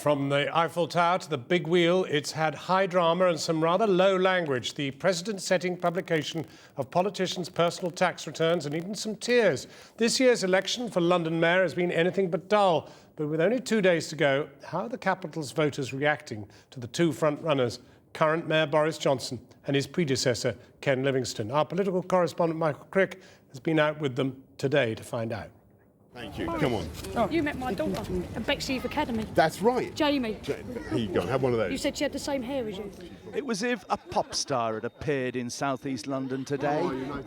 From the Eiffel Tower to the Big Wheel, it's had high drama and some rather low language. The precedent-setting publication of politicians' personal tax returns and even some tears. This year's election for London Mayor has been anything but dull. But with only 2 days to go, how are the capital's voters reacting to the two front-runners, current Mayor Boris Johnson and his predecessor, Ken Livingstone? Our political correspondent, Michael Crick, has been out with them today to find out. Thank you. Come on. Oh. You met my daughter at Bexley Academy. That's right. Jamie. Here you go. Have one of those. You said she had the same hair as you. It was as if a pop star had appeared in southeast London today.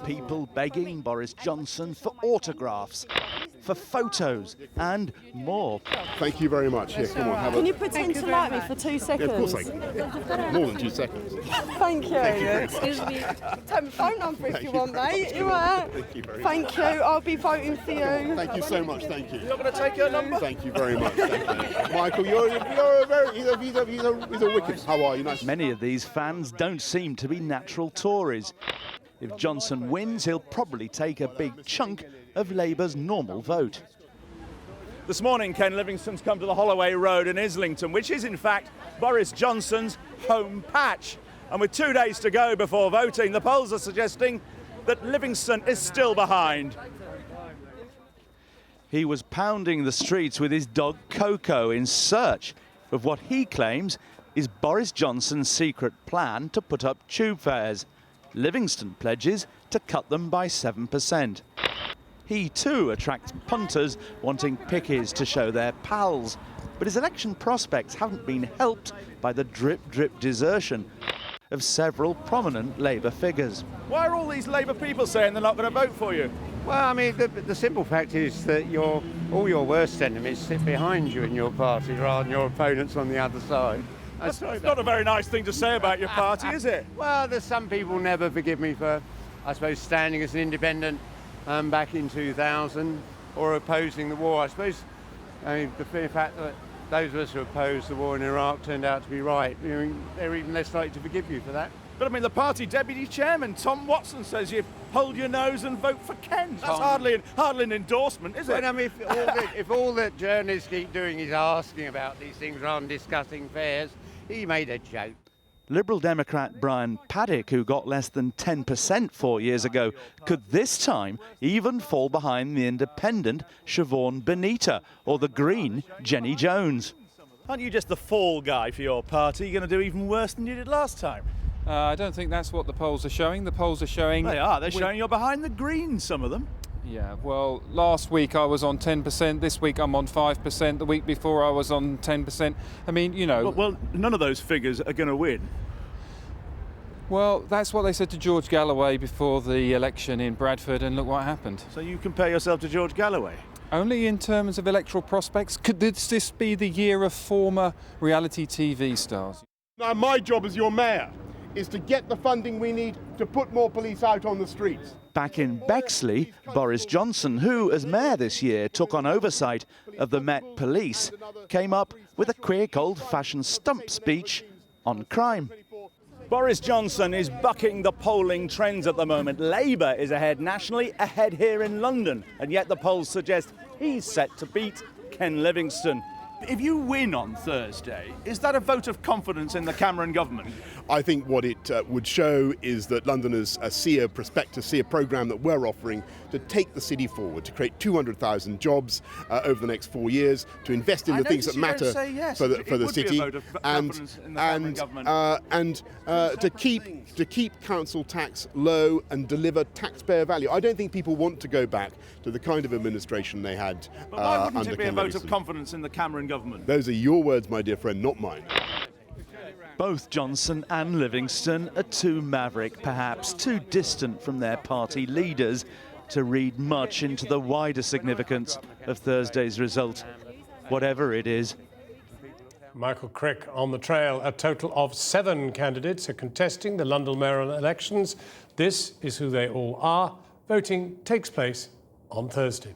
People begging Boris Johnson for autographs, for photos and more. Thank you very much. Here, come on. Have Can you pretend to like me for 2 seconds? Yeah, of course I can. More than 2 seconds. Thank you. Excuse me. Take my phone number if you want, mate. You are. Thank you very Thank much. you. I'll be voting for you. Thank you so much. Thank you. You're going to take your number? Thank you very much. Thank you. Michael, you're a very... He's a wicked... How are you? Nice. Many of these fans don't seem to be natural Tories. If Johnson wins, he'll probably take a big chunk of Labour's normal vote. This morning, Ken Livingstone's come to the Holloway Road in Islington, which is, in fact, Boris Johnson's home patch. And with 2 days to go before voting, the polls are suggesting that Livingstone is still behind. He was pounding the streets with his dog Coco in search of what he claims is Boris Johnson's secret plan to put up tube fares. Livingstone pledges to cut them by 7%. He too attracts punters wanting pickies to show their pals. But his election prospects haven't been helped by the drip-drip desertion of several prominent Labour figures. Why are all these Labour people saying they're not going to vote for you? Well, I mean, the simple fact is that all your worst enemies sit behind you in your party rather than your opponents on the other side. That's not a very nice thing to say about your party, is it? Well, there's some people never forgive me for, I suppose, standing as an independent back in 2000 or opposing the war. I suppose, I mean, the fact that those of us who opposed the war in Iraq turned out to be right, you know, they're even less likely to forgive you for that. But I mean, the party deputy chairman, Tom Watson, says you hold your nose and vote for Ken. That's hardly an endorsement, is it? Well, I mean, if all that journalists keep doing is asking about these things rather than discussing fares, he made a joke. Liberal Democrat Brian Paddick, who got less than 10% 4 years ago, could this time even fall behind the independent Siobhan Benita or the Green Jenny Jones. Aren't you just the fall guy for your party? You're going to do even worse than you did last time. I don't think that's what the polls are showing. The polls are showing... They are. They're showing you're behind the Greens, some of them. Yeah, well, last week I was on 10%, this week I'm on 5%, the week before I was on 10%. I mean, you know... Well, none of those figures are going to win. Well, that's what they said to George Galloway before the election in Bradford, and look what happened. So you compare yourself to George Galloway? Only in terms of electoral prospects. Could this be the year of former reality TV stars? Now, my job as your mayor is to get the funding we need to put more police out on the streets. Back in Bexley, Boris Johnson, who as mayor this year took on oversight of the Met Police, came up with a quick old-fashioned stump speech on crime. Boris Johnson is bucking the polling trends at the moment. Labour is ahead nationally, ahead here in London, and yet the polls suggest he's set to beat Ken Livingstone. If you win on Thursday, is that a vote of confidence in the Cameron government? I think what it would show is that Londoners see a prospectus, see a programme that we're offering to take the city forward, to create 200,000 jobs over the next 4 years, to invest in the things that matter for the city, and to keep council tax low and deliver taxpayer value. I don't think people want to go back to the kind of administration they had under Ken Livingstone. But why wouldn't it be a vote of confidence in the Cameron government? Those are your words, my dear friend, not mine. Both Johnson and Livingstone are too maverick, perhaps too distant from their party leaders to read much into the wider significance of Thursday's result, whatever it is. Michael Crick on the trail. A total of 7 candidates are contesting the London mayoral elections. This is who they all are. Voting takes place on Thursday.